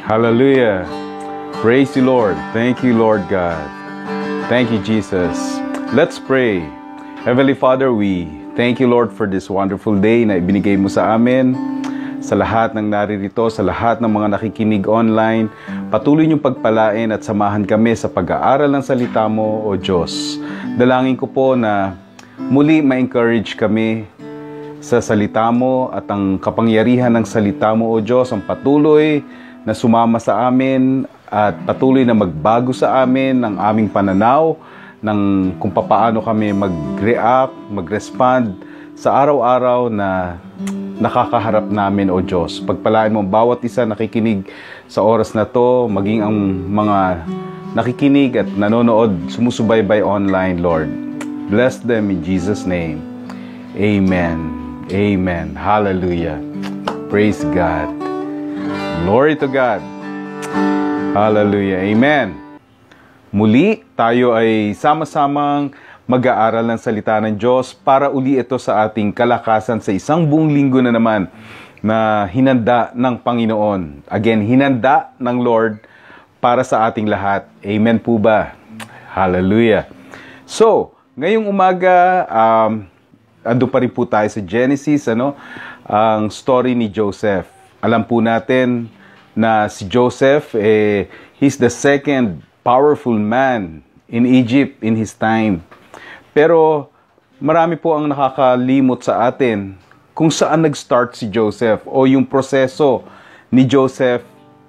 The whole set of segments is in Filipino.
Hallelujah. Praise you, Lord. Thank you, Lord God. Thank you, Jesus. Let's pray. Heavenly Father, we thank you, Lord, for this wonderful day na ibinigay mo sa amin. Sa lahat ng naririto, sa lahat ng mga nakikinig online, patuloy niyong pagpalain at samahan kami sa pag-aaral ng salita mo, O Diyos. Dalangin ko po na muli ma-encourage kami sa salita mo at ang kapangyarihan ng salita mo, O Diyos, ang patuloy na sumama sa amin at patuloy na magbago sa amin ng aming pananaw ng kung paano kami mag-react, mag-respond sa araw-araw na nakakaharap namin, O Diyos. Pagpalain mo bawat isa nakikinig sa oras na to, maging ang mga nakikinig at nanonood, sumusubaybay online, Lord. Bless them in Jesus' name. Amen. Amen. Hallelujah. Praise God. Glory to God. Hallelujah. Amen. Muli, tayo ay sama-samang mag-aaral ng salita ng Diyos para uli ito sa ating kalakasan sa isang buong linggo na naman na hinanda ng Panginoon. Again, hinanda ng Lord para sa ating lahat. Amen po ba? Hallelujah. So, ngayong umaga, ando pa rin po tayo sa Genesis, ang story ni Joseph. Alam po natin na si Joseph, he's the second powerful man in Egypt in his time. Pero marami po ang nakakalimot sa atin kung saan nag-start si Joseph o yung proseso ni Joseph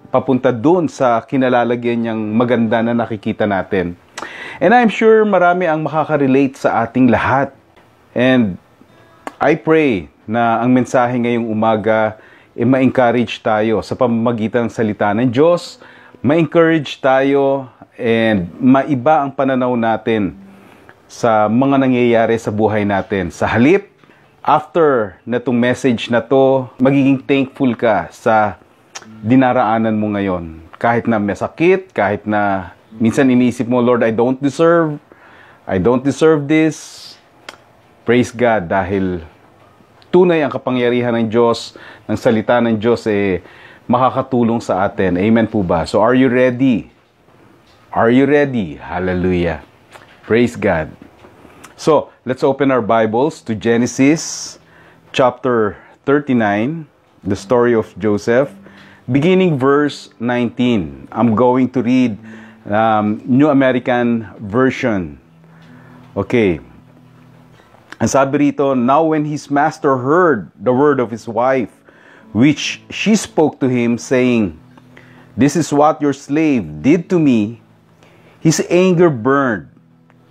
papunta doon sa kinalalagyan niyang maganda na nakikita natin. And I'm sure marami ang makaka-relate sa ating lahat. And I pray na ang mensahe ngayong umaga ma-encourage tayo sa pamamagitan ng salita ng Diyos, ma-encourage tayo and maiba ang pananaw natin sa mga nangyayari sa buhay natin. Sa halip, after na itong message na to, magiging thankful ka sa dinaraanan mo ngayon. Kahit na masakit, kahit na minsan iniisip mo, Lord, I don't deserve this. Praise God dahil tunay ang kapangyarihan ng Diyos, ng salita ng Diyos, makakatulong sa atin. Amen po ba? So, are you ready? Are you ready? Hallelujah. Praise God. So, let's open our Bibles to Genesis chapter 39, the story of Joseph, beginning verse 19. I'm going to read New American Version. Okay. Ang sabi rito, now when his master heard the word of his wife, which she spoke to him, saying, this is what your slave did to me, his anger burned.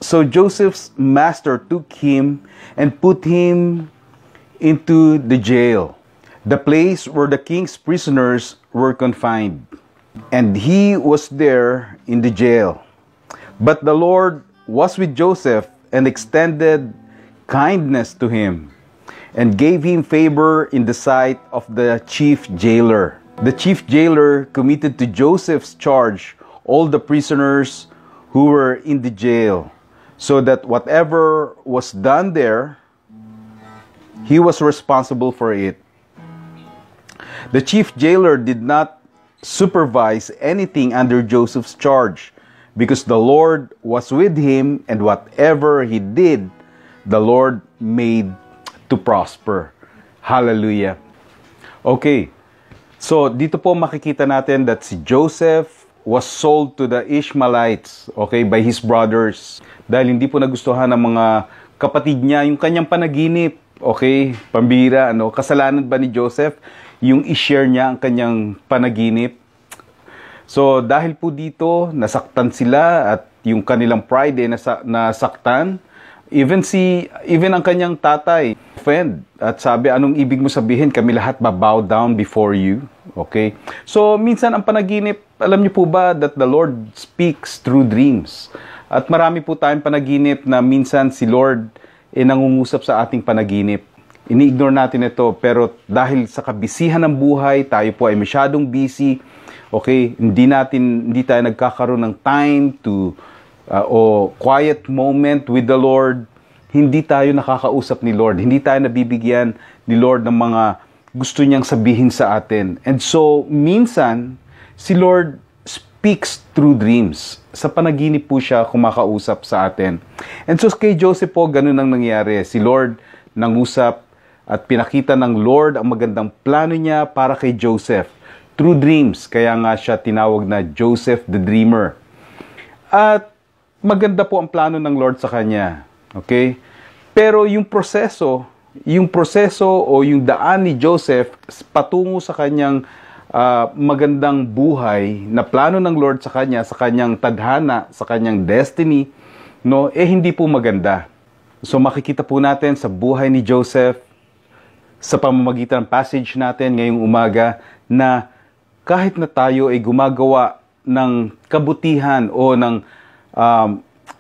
So Joseph's master took him and put him into the jail, the place where the king's prisoners were confined. And he was there in the jail. But the Lord was with Joseph and extended kindness to him, and gave him favor in the sight of the chief jailer. The chief jailer committed to Joseph's charge all the prisoners who were in the jail, so that whatever was done there, he was responsible for it. The chief jailer did not supervise anything under Joseph's charge, because the Lord was with him, and whatever he did, the Lord made to prosper. Hallelujah. Okay. So, dito po makikita natin that si Joseph was sold to the Ishmaelites, okay, by his brothers. Dahil hindi po nagustuhan ng mga kapatid niya yung kanyang panaginip. Okay, pambira, kasalanan ba ni Joseph yung i-share niya ang kanyang panaginip? So, dahil po dito, nasaktan sila at yung kanilang pride nasaktan. Even ang kanyang tatay, friend, at sabi, anong ibig mo sabihin? Kami lahat bow down before you. Okay? So, minsan ang panaginip, alam niyo po ba that the Lord speaks through dreams? At marami po tayong panaginip na minsan si Lord nangungusap sa ating panaginip. Ini-ignore natin ito, pero dahil sa kabisihan ng buhay, tayo po ay masyadong busy. Okay? Hindi tayo nagkakaroon ng time to o quiet moment with the Lord, hindi tayo nakakausap ni Lord. Hindi tayo nabibigyan ni Lord ng mga gusto niyang sabihin sa atin. And so, minsan, Si Lord speaks through dreams. Sa panaginip po siya kumakausap sa atin. And so kay Joseph po, ganun ang nangyari. Si Lord nangusap at pinakita ng Lord ang magandang plano niya para kay Joseph through dreams. Kaya nga siya tinawag na Joseph the Dreamer. At maganda po ang plano ng Lord sa kanya. Okay? Pero yung proseso o yung daan ni Joseph patungo sa kanyang magandang buhay na plano ng Lord sa kanyang tadhana, sa kanyang destiny, no, hindi po maganda. So makikita po natin sa buhay ni Joseph, sa pamamagitan ng passage natin ngayong umaga, na kahit na tayo ay gumagawa ng kabutihan o ng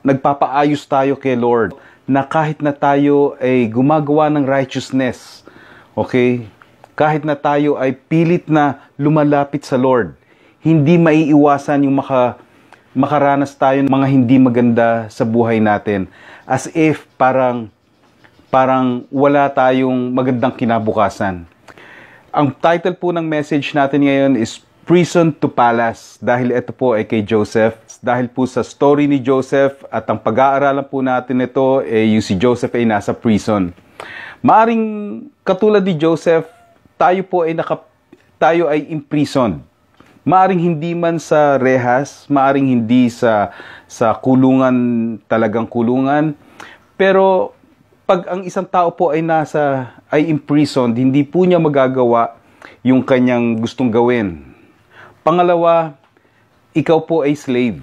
nagpapaayos tayo kay Lord, na kahit na tayo ay gumagawa ng righteousness, okay? Kahit na tayo ay pilit na lumalapit sa Lord, hindi maiiwasan yung makaranas tayo ng mga hindi maganda sa buhay natin. As if parang wala tayong magandang kinabukasan. Ang title po ng message natin ngayon is Prison to Palace. Dahil ito po ay kay Joseph. Dahil po sa story ni Joseph at ang pag-aaralan po natin ito, yung si Joseph ay nasa prison. Maaring katulad ni Joseph, tayo ay imprisoned. Maaring hindi man sa rehas, maaring hindi sa kulungan, talagang kulungan. Pero pag ang isang tao po ay imprisoned, hindi po niya magagawa yung kanyang gustong gawin. Pangalawa, ikaw po ay slave.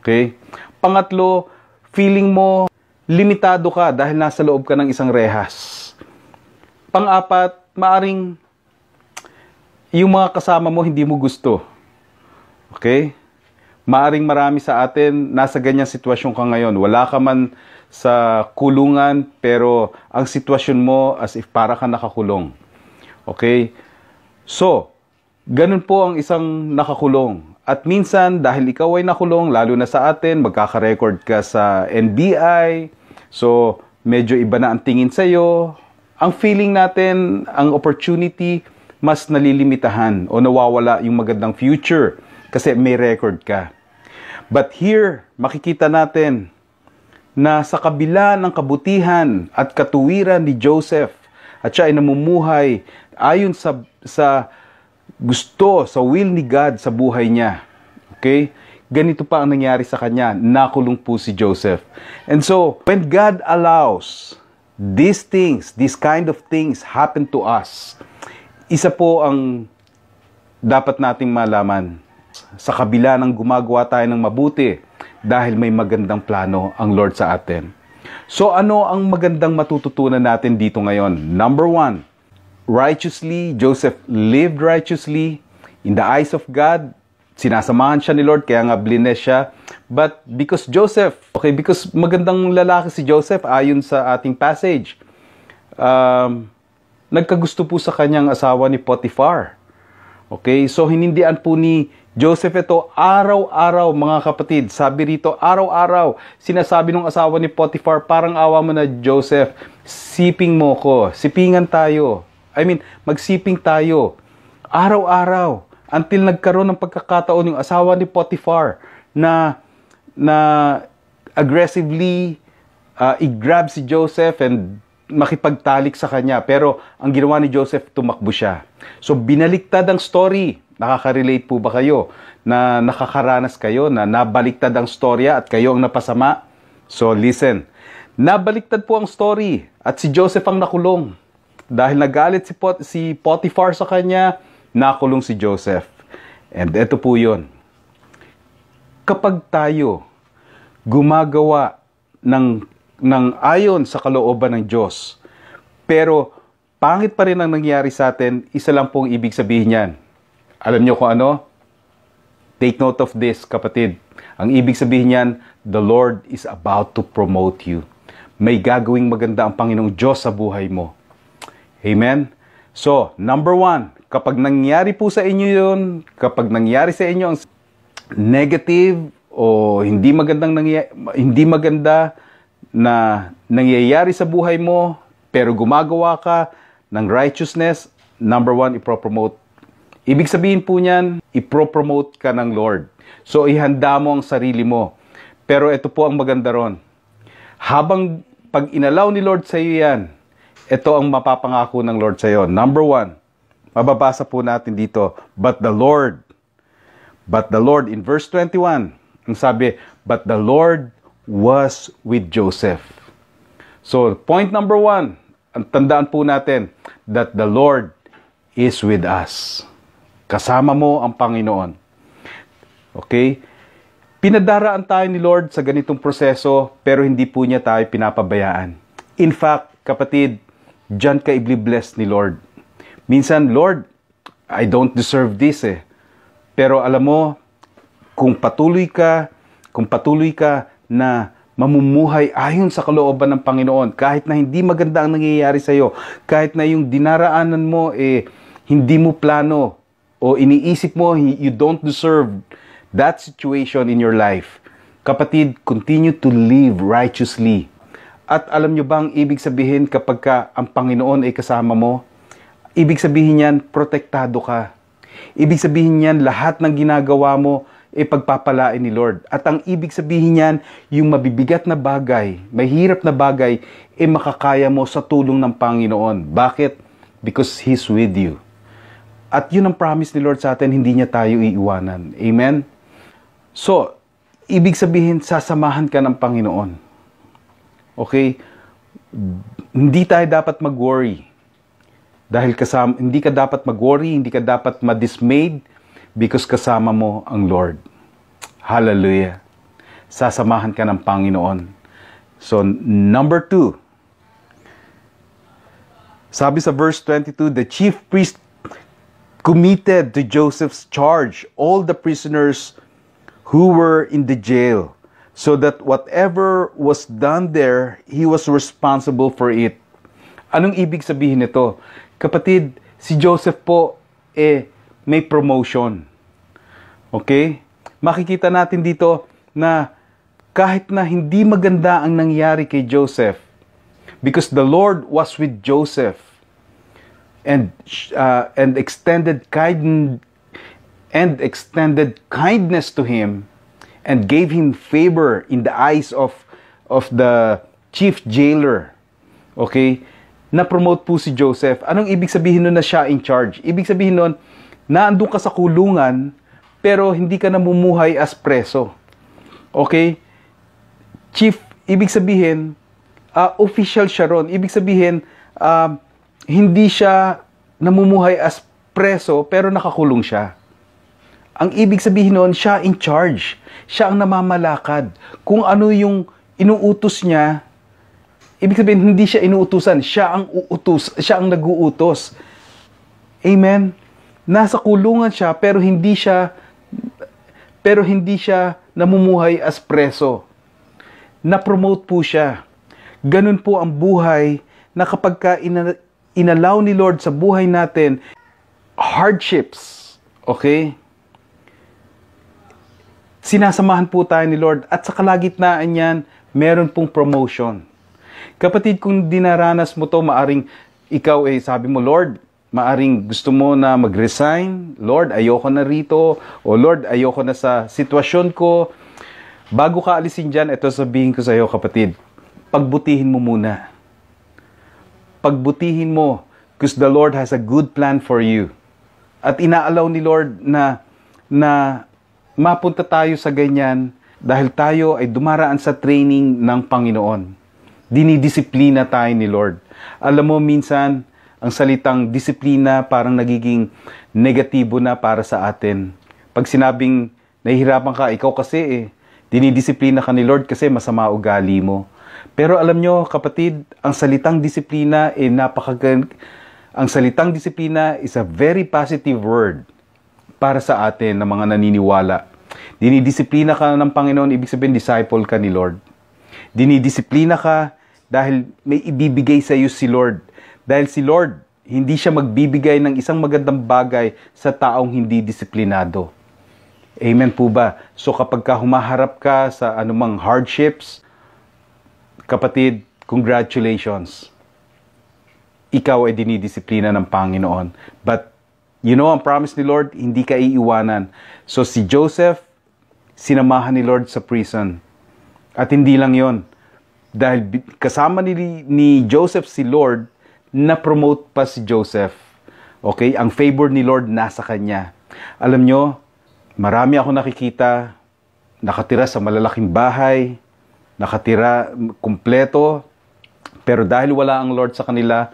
Okay? Pangatlo, feeling mo limitado ka dahil nasa loob ka ng isang rehas. Pang-apat, maaring yung mga kasama mo hindi mo gusto. Okay? Maaring marami sa atin nasa ganyang sitwasyon ka ngayon. Wala ka man sa kulungan, pero ang sitwasyon mo as if para ka nakakulong. Okay? So, ganun po ang isang nakakulong. At minsan, dahil ikaw ay nakulong, lalo na sa atin, magkaka-record ka sa NBI, so medyo iba na ang tingin sa'yo. Ang feeling natin, ang opportunity, mas nalilimitahan o nawawala yung magandang future kasi may record ka. But here, makikita natin na sa kabila ng kabutihan at katuwiran ni Joseph at siya ay namumuhay ayon sa gusto, sa will ni God sa buhay niya. Okay? Ganito pa ang nangyari sa kanya. Nakulong po si Joseph. And so, when God allows these kind of things happen to us, isa po ang dapat nating malaman. Sa kabila ng gumagawa tayo ng mabuti, dahil may magandang plano ang Lord sa atin. So ano ang magandang matututunan natin dito ngayon? Number 1, righteously, Joseph lived righteously in the eyes of God. Sinasamahan siya ni Lord, kaya nga blines siya. But because magandang lalaki si Joseph, ayon sa ating passage, nagkagusto po sa kanyang asawa ni Potiphar. Okay, so hinindian po ni Joseph ito araw-araw, mga kapatid. Sabi rito, araw-araw, sinasabi ng asawa ni Potiphar, parang awa mo na, Joseph, siping mo ko, sipingan tayo. Magsiping tayo. Araw-araw, until nagkaroon ng pagkakataon yung asawa ni Potiphar na aggressively i-grab si Joseph and makipagtalik sa kanya. Pero ang ginawa ni Joseph, tumakbo siya. So binaliktad ang story. Nakaka-relate po ba kayo na nakakaranas kayo na nabaliktad ang storya at kayo ang napasama? So listen, nabaliktad po ang story at si Joseph ang nakulong. Dahil nagalit si Potiphar sa kanya, nakulong si Joseph. And ito po yun. Kapag tayo gumagawa ng ayon sa kalooban ng Diyos, pero pangit pa rin ang nangyari sa atin, isa lang pong ibig sabihin yan. Alam niyo kung ano? Take note of this, kapatid. Ang ibig sabihin niyan, the Lord is about to promote you. May gagawing maganda ang Panginoong Diyos sa buhay mo. Amen? So, number 1, kapag nangyari po sa inyo yun, kapag nangyari sa inyo ang negative o hindi maganda na nangyayari sa buhay mo, pero gumagawa ka ng righteousness, number 1, ipopromote Ibig sabihin po niyan, ipropromote ka ng Lord. So, ihanda mo ang sarili mo. Pero ito po ang maganda ron. Habang pag inalaw ni Lord sa iyo yan, ito ang mapapangako ng Lord sa iyo. Number 1, mababasa po natin dito, But the Lord, in verse 21, ang sabi, but the Lord was with Joseph. So, point number 1, ang tandaan po natin, that the Lord is with us. Kasama mo ang Panginoon. Okay? Pinadaraan tayo ni Lord sa ganitong proseso, pero hindi po niya tayo pinapabayaan. In fact, kapatid, diyan ka i-bless ni Lord. Minsan, Lord, I don't deserve this eh. Pero alam mo, kung patuloy ka na mamumuhay ayon sa kalooban ng Panginoon, kahit na hindi maganda ang nangyayari sa iyo, kahit na yung dinaraanan mo hindi mo plano o iniisip mo you don't deserve that situation in your life. Kapatid, continue to live righteously. At alam nyo ba ang ibig sabihin kapag ang Panginoon ay kasama mo? Ibig sabihin yan, protektado ka. Ibig sabihin yan, lahat ng ginagawa mo ay pagpapalain ni Lord. At ang ibig sabihin yan, yung mabibigat na bagay, mahirap na bagay, makakaya mo sa tulong ng Panginoon. Bakit? Because He's with you. At yun ang promise ni Lord sa atin, hindi niya tayo iiwanan. Amen? So, ibig sabihin, sasamahan ka ng Panginoon. Okay? Hindi tayo dapat mag-worry. Dahil hindi ka dapat mag-worry, hindi ka dapat ma-dismayed because kasama mo ang Lord. Hallelujah. Sasamahan ka ng Panginoon. So, number 2. Sabi sa verse 22, the chief priest committed to Joseph's charge all the prisoners who were in the jail, so that whatever was done there, he was responsible for it. Anong ibig sabihin nito? Kapatid, si Joseph po, may promotion. Okay? Makikita natin dito na kahit na hindi maganda ang nangyari kay Joseph, because the Lord was with Joseph, and extended kindness to him, and gave him favor in the eyes of the chief jailer. Okay? Na-promote po si Joseph. Anong ibig sabihin nun na siya in charge? Ibig sabihin nun, naandun ka sa kulungan, pero hindi ka namumuhay as preso. Okay? Chief, ibig sabihin, official siya ron. Ibig sabihin, hindi siya namumuhay as preso, pero nakakulong siya. Ang ibig sabihin nun, siya in charge. Siya ang namamalakad. Kung ano yung inuutos niya, ibig sabihin, hindi siya inuutusan. Siya ang uutos. Siya ang nag-uutos. Amen? Nasa kulungan siya, pero hindi siya namumuhay as preso. Na-promote po siya. Ganun po ang buhay na kapag inalaw ni Lord sa buhay natin, hardships, okay? Sinasamahan po tayo ni Lord at sa kalagitnaan yan, meron pong promotion. Kapatid, kung dinaranas mo to, maaring ikaw sabi mo, Lord, maaring gusto mo na mag-resign, Lord, ayoko na rito, o Lord, ayoko na sa sitwasyon ko. Bago ka alisin dyan, ito sabihin ko sa iyo, kapatid, pagbutihin mo muna. Pagbutihin mo, because the Lord has a good plan for you. At inaalaw ni Lord na mapunta tayo sa ganyan dahil tayo ay dumaraan sa training ng Panginoon. Dinidisiplina tayo ni Lord. Alam mo, minsan, ang salitang disiplina parang nagiging negatibo na para sa atin. Pag sinabing nahihirapan ka, ikaw kasi dinidisiplina ka ni Lord kasi masama ugali mo. Pero alam nyo, kapatid, ang salitang disiplina ang salitang disiplina is a very positive word para sa atin na mga naniniwala. Dinidisiplina ka ng Panginoon, ibig sabihin disciple ka ni Lord. Dinidisiplina ka dahil may ibibigay sa iyo si Lord. Dahil si Lord, hindi siya magbibigay ng isang magandang bagay sa taong hindi disiplinado. Amen po ba? So kapag humaharap ka sa anumang hardships, kapatid, congratulations. Ikaw ay dinidisiplina ng Panginoon. But You know, ang promise ni Lord, hindi ka iiwanan. So si Joseph, sinamahan ni Lord sa prison. At hindi lang yon, dahil kasama ni Joseph si Lord, na-promote pa si Joseph. Okay? Ang favor ni Lord nasa kanya. Alam nyo, marami ako nakikita, nakatira sa malalaking bahay, nakatira kumpleto, pero dahil wala ang Lord sa kanila,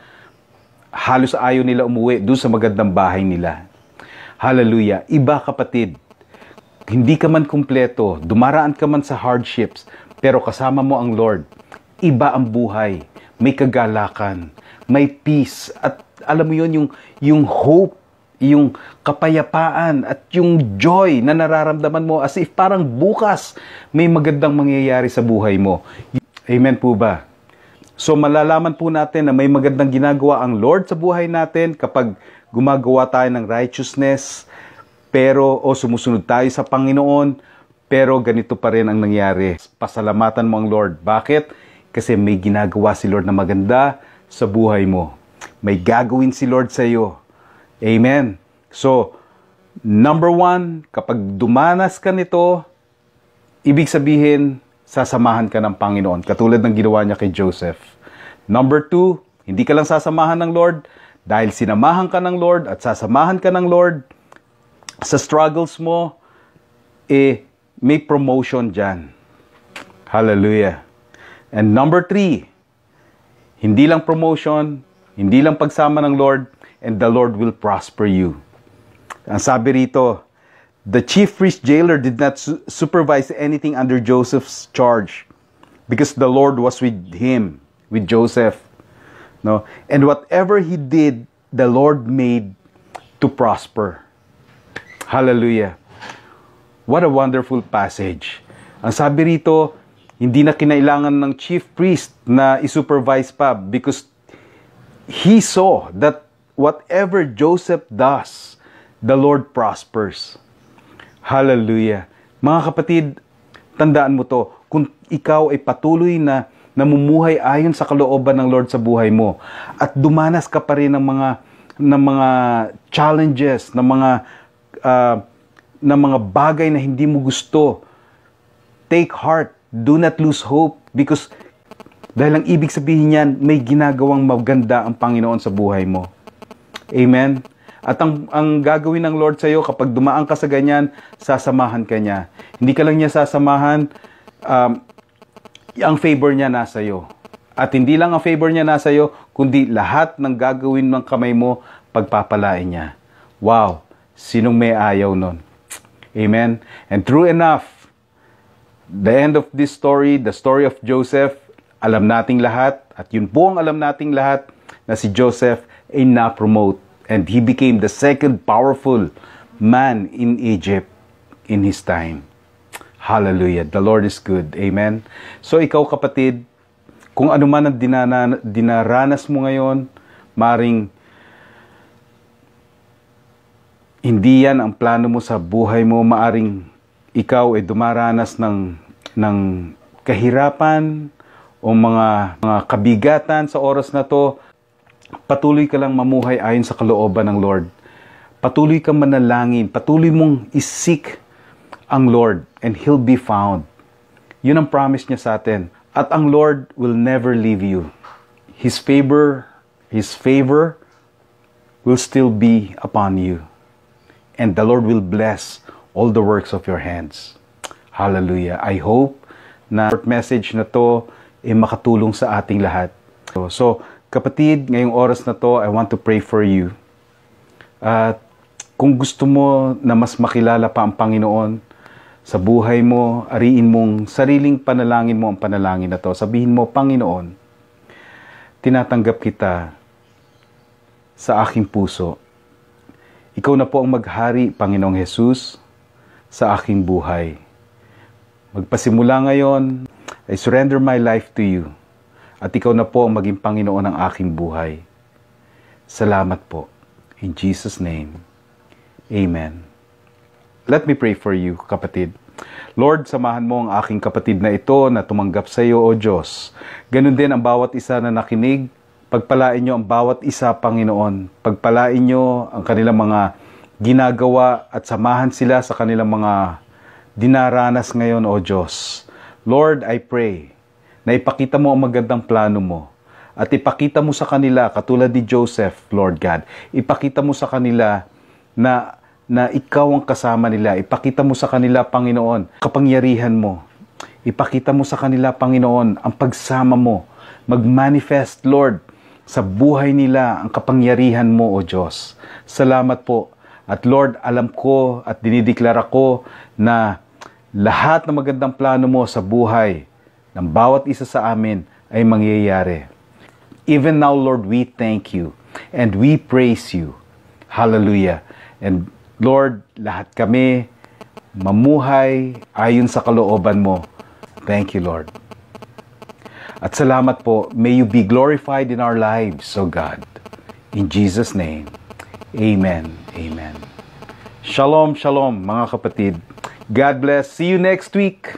halos ayaw nila umuwi doon sa magandang bahay nila. Hallelujah. Iba, kapatid. Hindi ka man kumpleto, dumaraan ka man sa hardships, pero kasama mo ang Lord. Iba ang buhay. May kagalakan, may peace, at alam mo yun, yung hope, yung kapayapaan, at yung joy na nararamdaman mo as if parang bukas may magandang mangyayari sa buhay mo. Amen po ba? So malalaman po natin na may magandang ginagawa ang Lord sa buhay natin kapag gumagawa tayo ng righteousness, pero sumusunod tayo sa Panginoon, pero ganito pa rin ang nangyari. Pasalamatan mo ang Lord. Bakit? Kasi may ginagawa si Lord na maganda sa buhay mo. May gagawin si Lord sa iyo. Amen. So, number 1, kapag dumanas ka nito, ibig sabihin, sasamahan ka ng Panginoon. Katulad ng ginawa niya kay Joseph. Number 2, hindi ka lang sasamahan ng Lord, dahil sinamahan ka ng Lord at sasamahan ka ng Lord, sa struggles mo, may promotion dyan. Hallelujah. And number 3, hindi lang promotion, hindi lang pagsama ng Lord, and the Lord will prosper you. Ang sabi rito, the chief priest jailer did not supervise anything under Joseph's charge because the Lord was with him, with Joseph. No? And whatever he did, the Lord made to prosper. Hallelujah. What a wonderful passage. Ang sabi rito, hindi na kinailangan ng chief priest na isupervise pa because he saw that whatever Joseph does, the Lord prospers. Hallelujah. Mga kapatid, tandaan mo to, kung ikaw ay patuloy na namumuhay ayon sa kalooban ng Lord sa buhay mo at dumanas ka pa rin ng mga challenges, ng mga bagay na hindi mo gusto, take heart. Do not lose hope because dahil ang ibig sabihin niyan, may ginagawang maganda ang Panginoon sa buhay mo. Amen? At ang gagawin ng Lord sa iyo, kapag dumaan ka sa ganyan, sasamahan ka niya. Hindi ka lang niya sasamahan, ang favor niya nasa iyo. At hindi lang ang favor niya nasa iyo, kundi lahat ng gagawin ng kamay mo, pagpapalain niya. Wow! Sinong may ayaw nun? Amen? And true enough, the end of this story, the story of Joseph, alam nating lahat, at yun po ang alam nating lahat, na si Joseph ay na-promote. And he became the second powerful man in Egypt in his time. Hallelujah. The Lord is good. Amen. So ikaw, kapatid, kung ano man ang dinaranas mo ngayon, maring hindi yan ang plano mo sa buhay mo, maaring ikaw ay dumaranas ng kahirapan o mga kabigatan sa oras na to, patuloy ka lang mamuhay ayon sa kalooban ng Lord. Patuloy kang manalangin, patuloy mong isik ang Lord and He'll be found. Yun ang promise niya sa atin. At ang Lord will never leave you. His favor will still be upon you. And the Lord will bless all the works of your hands. Hallelujah. I hope na short message na to ay makatulong sa ating lahat. So, kapatid, ngayong oras na to, I want to pray for you. At kung gusto mo na mas makilala pa ang Panginoon sa buhay mo, ariin mong sariling panalangin mo ang panalangin na to. Sabihin mo, Panginoon, tinatanggap kita sa aking puso. Ikaw na po ang maghari, Panginoong Jesus, sa aking buhay. Magpasimula ngayon, I surrender my life to you. At ikaw na po ang maging Panginoon ng aking buhay. Salamat po. In Jesus' name, Amen. Let me pray for you, kapatid. Lord, samahan mo ang aking kapatid na ito na tumanggap sa iyo, O Diyos. Ganun din ang bawat isa na nakinig. Pagpalain niyo ang bawat isa, Panginoon. Pagpalain niyo ang kanilang mga ginagawa at samahan sila sa kanilang mga dinaranas ngayon, O Diyos. Lord, I pray na ipakita mo ang magandang plano mo at ipakita mo sa kanila, katulad ni Joseph, Lord God, ipakita mo sa kanila na ikaw ang kasama nila. Ipakita mo sa kanila, Panginoon, kapangyarihan mo. Ipakita mo sa kanila, Panginoon, ang pagsama mo. Mag-manifest, Lord, sa buhay nila ang kapangyarihan mo, O Diyos. Salamat po. At Lord, alam ko at dinideklara ko na lahat ng magandang plano mo sa buhay ng bawat isa sa amin ay mangyayari. Even now, Lord, we thank you and we praise you. Hallelujah. And Lord, lahat kami mamuhay ayon sa kalooban mo. Thank you, Lord. At salamat po, may you be glorified in our lives, O God. In Jesus' name, amen. Amen. Shalom, shalom, mga kapatid. God bless. See you next week.